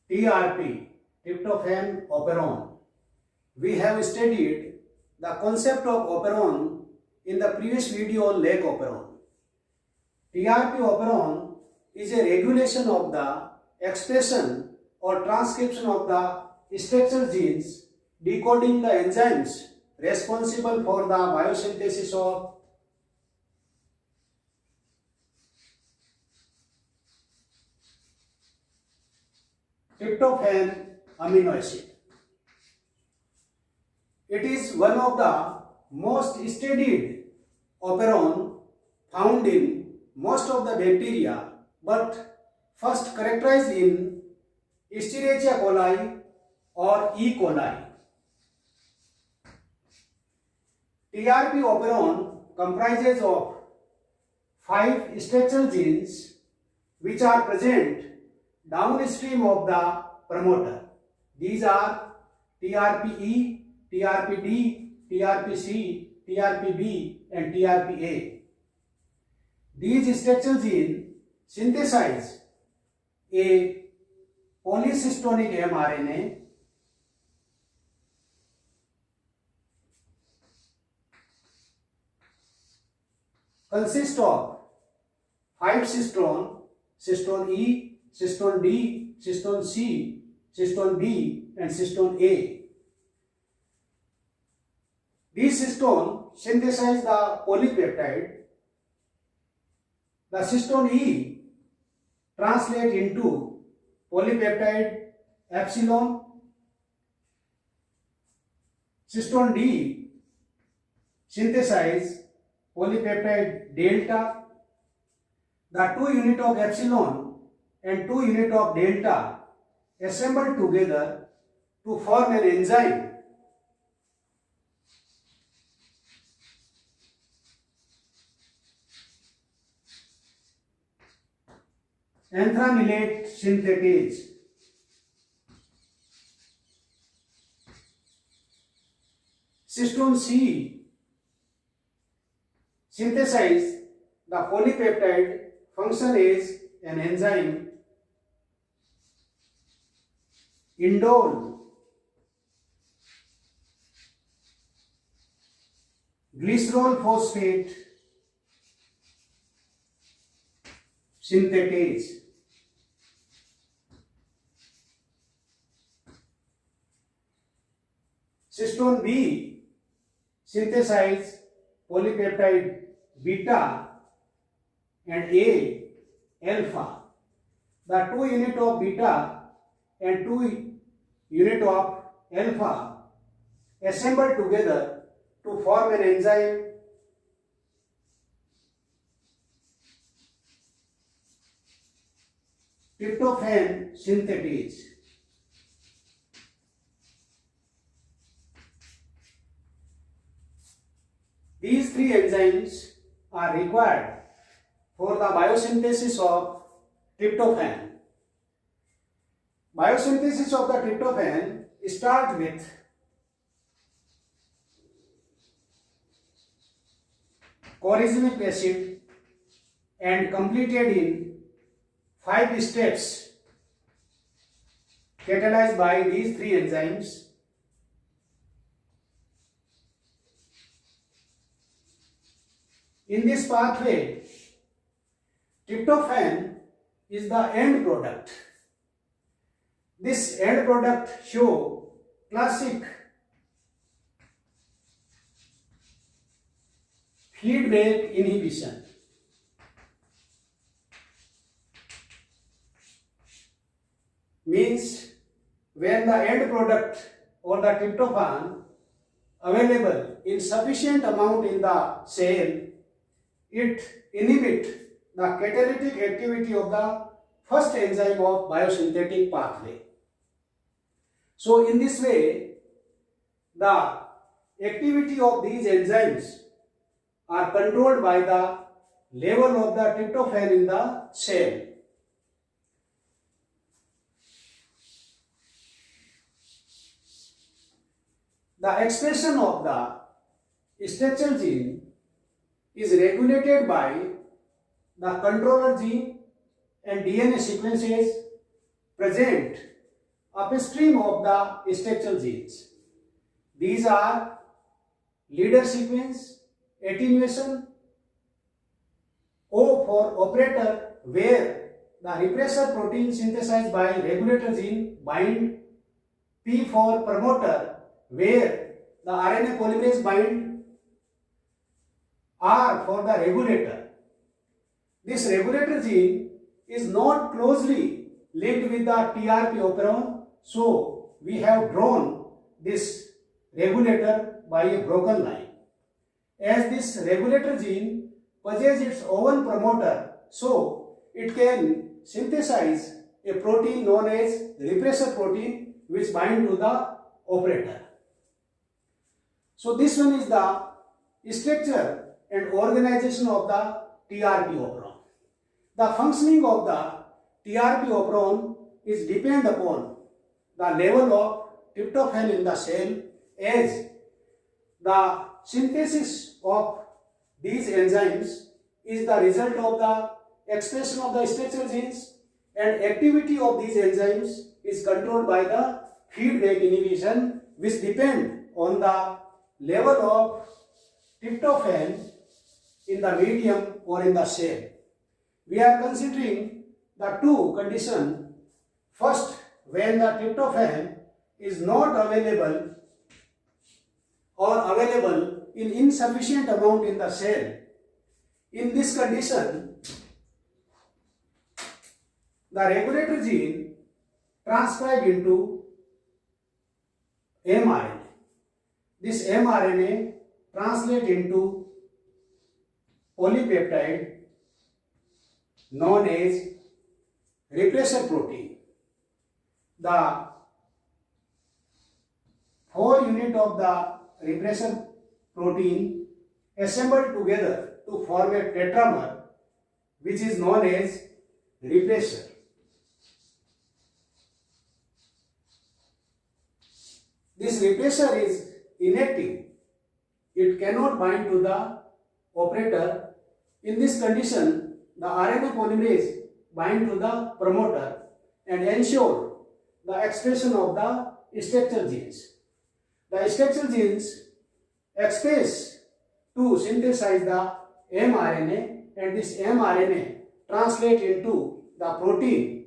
TRP, tryptophan operon. We have studied the concept of operon in the previous video on leg operon. TRP operon is a regulation of the expression or transcription of the structural genes decoding the enzymes responsible for the biosynthesis of tryptophan amino acid. It is one of the most studied operon found in most of the bacteria, but first characterized in Escherichia coli or E. coli. TRP operon comprises of 5 structural genes which are present downstream of the promoter. These are TRPE, TRPD, TRPC, TRPB and TRPA. These structural genes synthesize a polycystonic mRNA consists of 5 cystone, cystone E, cystone D, cystone C, cystone B and cystone A. These cystone synthesize the polypeptide. The cystone E translate into polypeptide epsilon. Cystone D synthesize polypeptide delta. The 2 unit of epsilon and 2 unit of delta assemble together to form an enzyme anthranilate synthetase. Cystone C synthesize the polypeptide function as an enzyme indole glycerol phosphate synthetase. Cystone B synthesize polypeptide beta and A alpha. The 2 unit of beta and 2 unit of alpha assemble together to form an enzyme tryptophan synthetase. These 3 enzymes are required for the biosynthesis of tryptophan. Biosynthesis of the tryptophan starts with corazinic acid and completed in 5 steps catalyzed by these 3 enzymes. In this pathway, tryptophan is the end product. This end product show classic feedback inhibition. Means when the end product or the tryptophan available in sufficient amount in the cell, it inhibits the catalytic activity of the first enzyme of biosynthetic pathway. So in this way, the activity of these enzymes are controlled by the level of the tryptophan in the cell. The expression of the structural gene is regulated by the controller gene and DNA sequences present upstream of the structural genes. These are leader sequence, attenuation, O for operator, where the repressor protein synthesized by regulator gene bind, P for promoter, where the RNA polymerase bind, R for the regulator. This regulator gene is not closely linked with the TRP operon, so we have drawn this regulator by a broken line. As this regulator gene possesses its own promoter, so it can synthesize a protein known as repressor protein which bind to the operator. So this one is the structure and organization of the TRP operon. The functioning of the TRP operon is depend upon the level of tryptophan in the cell, as the synthesis of these enzymes is the result of the expression of the structural genes, and activity of these enzymes is controlled by the feedback inhibition, which depend on the level of tryptophan in the medium or in the cell. We are considering the two conditions. First, when the tryptophan is not available or available in insufficient amount in the cell. In this condition, the regulator gene transcribed into mRNA. This mRNA translates into polypeptide known as repressor protein. The 4 units of the repressor protein assembled together to form a tetramer, which is known as repressor. This repressor is inactive. It cannot bind to the operator. In this condition, the RNA polymerase bind to the promoter and ensure the expression of the structural genes. The structural genes express to synthesize the mRNA, and this mRNA translate into the protein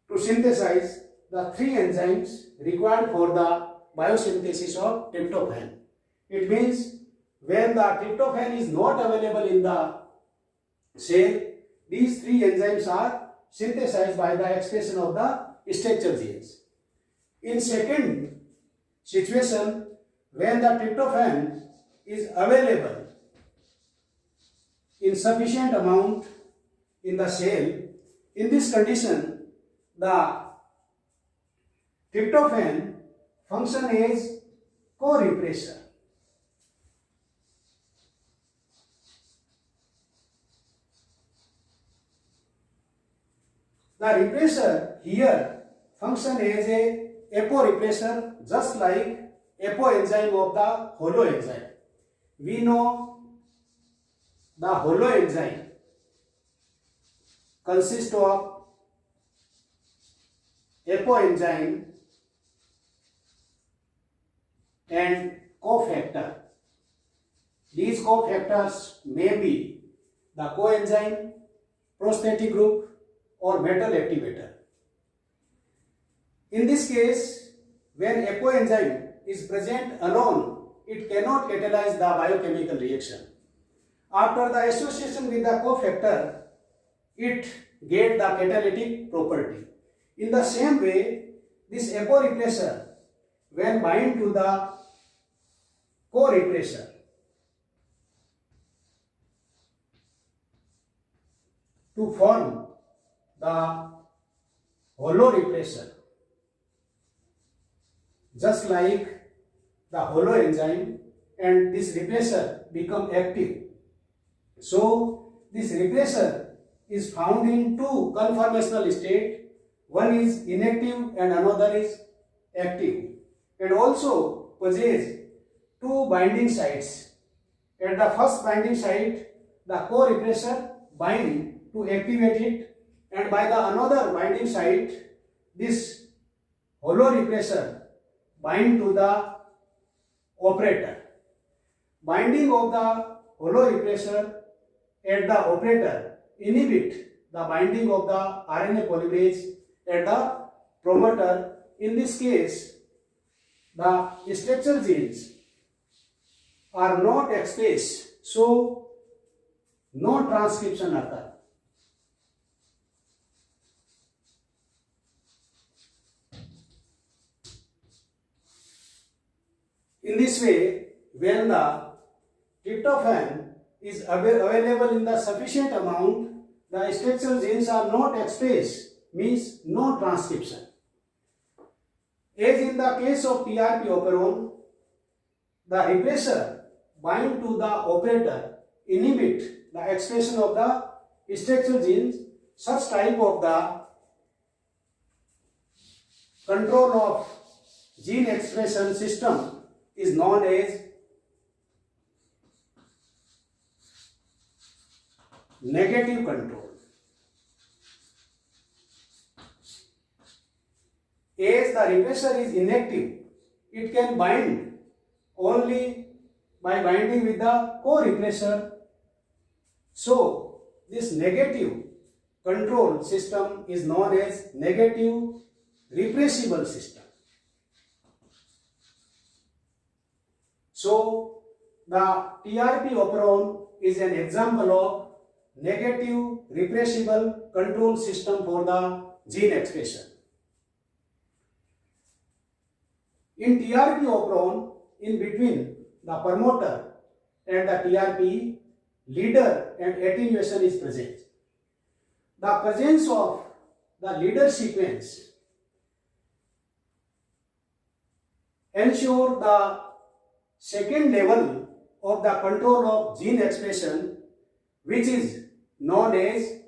to synthesize the 3 enzymes required for the biosynthesis of tryptophan. It means when the tryptophan is not available in the cell, these 3 enzymes are synthesized by the expression of the structural genes. In second situation, when the tryptophan is available in sufficient amount in the cell, in this condition, the tryptophan function as co-repressor. The repressor here function as a aporepressor, just like apoenzyme of the holoenzyme. We know the holoenzyme consists of apoenzyme and cofactor. These cofactors may be the coenzyme, prosthetic group, or metal activator. In this case, when apoenzyme is present alone, it cannot catalyze the biochemical reaction. After the association with the cofactor, it gets the catalytic property. In the same way, this aporepressor, when bind to the co-repressor, to form the holorepressor, just like the holoenzyme, and this repressor become active. So this repressor is found in 2 conformational states. One is inactive and another is active, and also possess 2 binding sites. At the first binding site, the co-repressor bind to activate it, and by the another binding site, this hollow repressor bind to the operator. Binding of the hollow repressor at the operator inhibit the binding of the RNA polymerase at the promoter. In this case, the structure genes are not expressed, so no transcription occurs. In this way, when the tryptophan is available in the sufficient amount, the structural genes are not expressed, means no transcription. As in the case of TRP operon, the repressor bind to the operator inhibit the expression of the structural genes. Such type of the control of gene expression system is known as negative control. As the repressor is inactive, it can bind only by binding with the co-repressor. So, this negative control system is known as negative repressible system. So, the TRP operon is an example of negative repressible control system for the gene expression. In TRP operon, in between the promoter and the TRP, leader and attenuation is present. The presence of the leader sequence ensure the second level of the control of gene expression, which is known as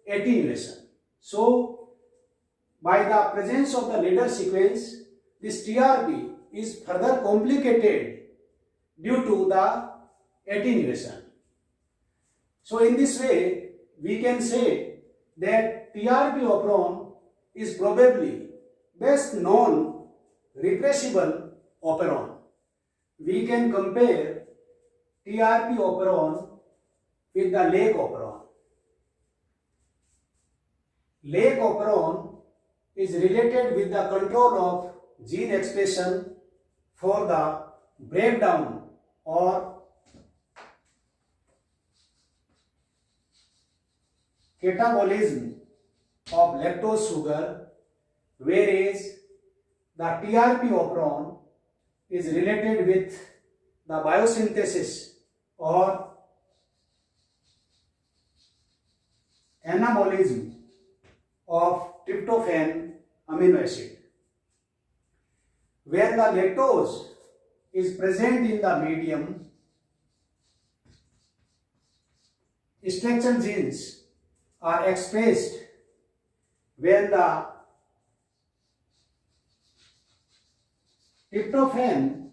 attenuation. So, by the presence of the leader sequence, this TRP is further complicated due to the attenuation. So, in this way, we can say that TRP operon is probably best known repressible operon. We can compare TRP operon with the Lake operon. Lake operon is related with the control of gene expression for the breakdown or catabolism of lactose sugar, whereas the TRP operon is related with the biosynthesis or anabolism of tryptophan amino acid. When the lactose is present in the medium, structural genes are expressed. When the tryptophan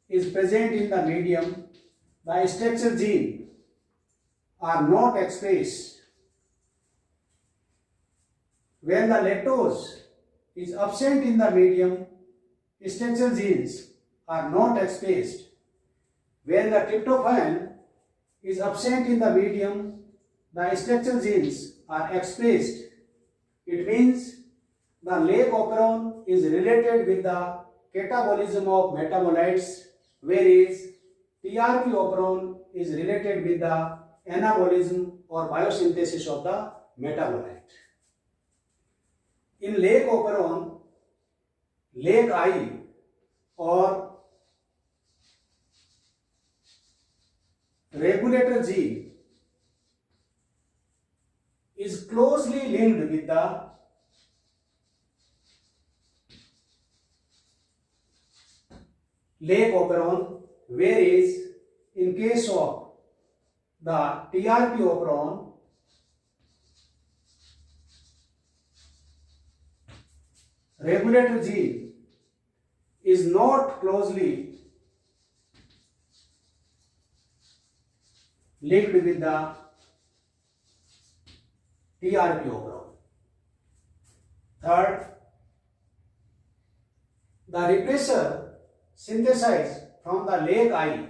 is present in the medium, the structural genes are not expressed. When the lactose is absent in the medium, structural genes are not expressed. When the tryptophan is absent in the medium, the structural genes are expressed. It means the Lake operon is related with the catabolism of metabolites, whereas TRP operon is related with the anabolism or biosynthesis of the metabolite. In Lake operon, Lake I or regulator gene is closely linked with the Lake operon, whereas in case of the TRP operon, regulator gene is not closely linked with the TRP operon. Third, the repressor synthesized from the leg eye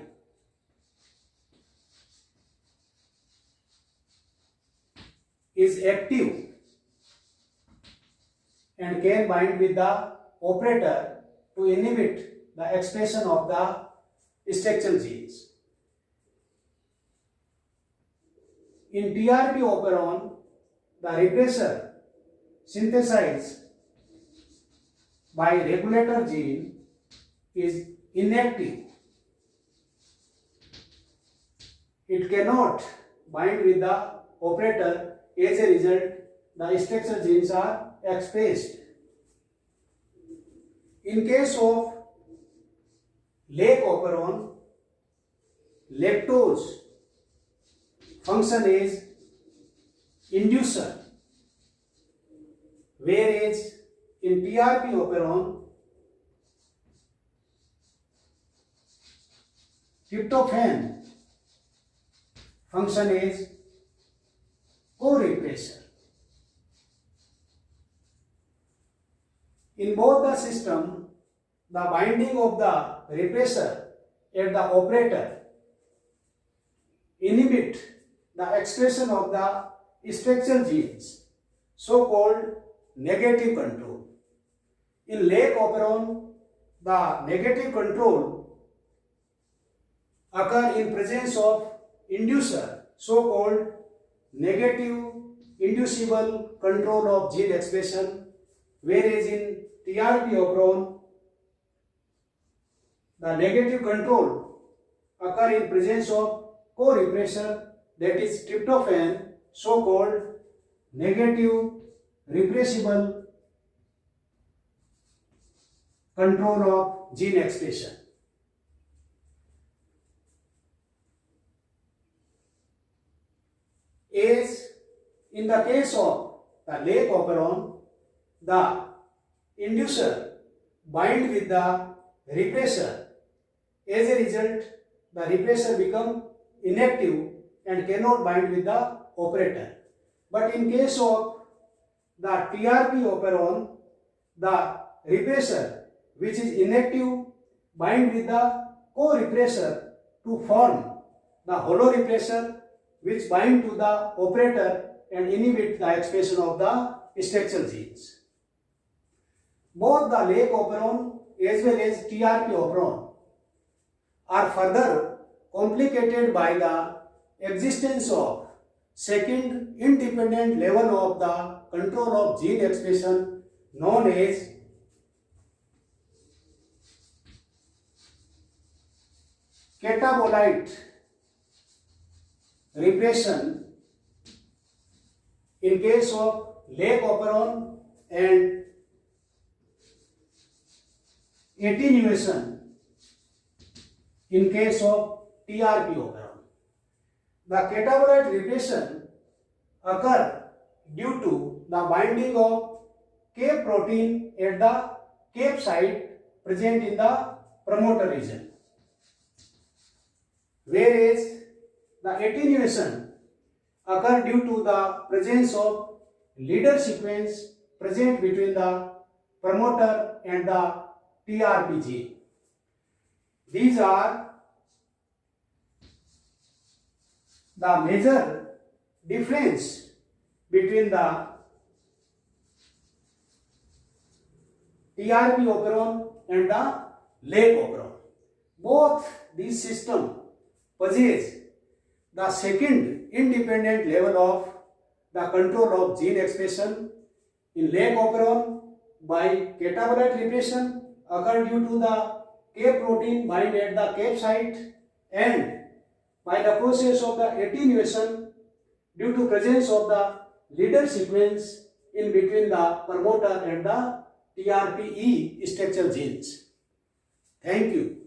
is active and can bind with the operator to inhibit the expression of the structural genes. In TRP operon, the repressor synthesized by regulator gene is inactive. It cannot bind with the operator. As a result, the structural genes are expressed. In case of leg operon, lactose function as inducer, whereas in TRP operon, tryptophan function as co-repressor. In both the system, the binding of the repressor at the operator inhibit the expression of the structural genes, so-called negative control. In leg operon, the negative control occur in presence of inducer, so-called negative inducible control of gene expression, whereas in TRP operon, the negative control occur in presence of co-repressor, that is tryptophan, so-called negative repressible control of gene expression. As in the case of the leg operon, the inducer bind with the repressor. As a result, the repressor become inactive and cannot bind with the operator. But in case of the TRP operon, the repressor which is inactive bind with the co-repressor to form the holorepressor, which bind to the operator and inhibit the expression of the structural genes. Both the leg operon as well as TRP operon are further complicated by the existence of second independent level of the control of gene expression known as catabolite repression in case of leg operon and attenuation in case of TRP operon. The catabolite repression occur due to the binding of CAP protein at the CAP site present in the promoter region, whereas the attenuation occur due to the presence of leader sequence present between the promoter and the TRP gene. These are the major difference between the TRP operon and the leg operon. Both these systems possess the second independent level of the control of gene expression. In leg operon, by catabolite repression occur due to the CAP protein bind at the CAP site, and by the process of the attenuation due to presence of the leader sequence in between the promoter and the TRPE structural genes. Thank you.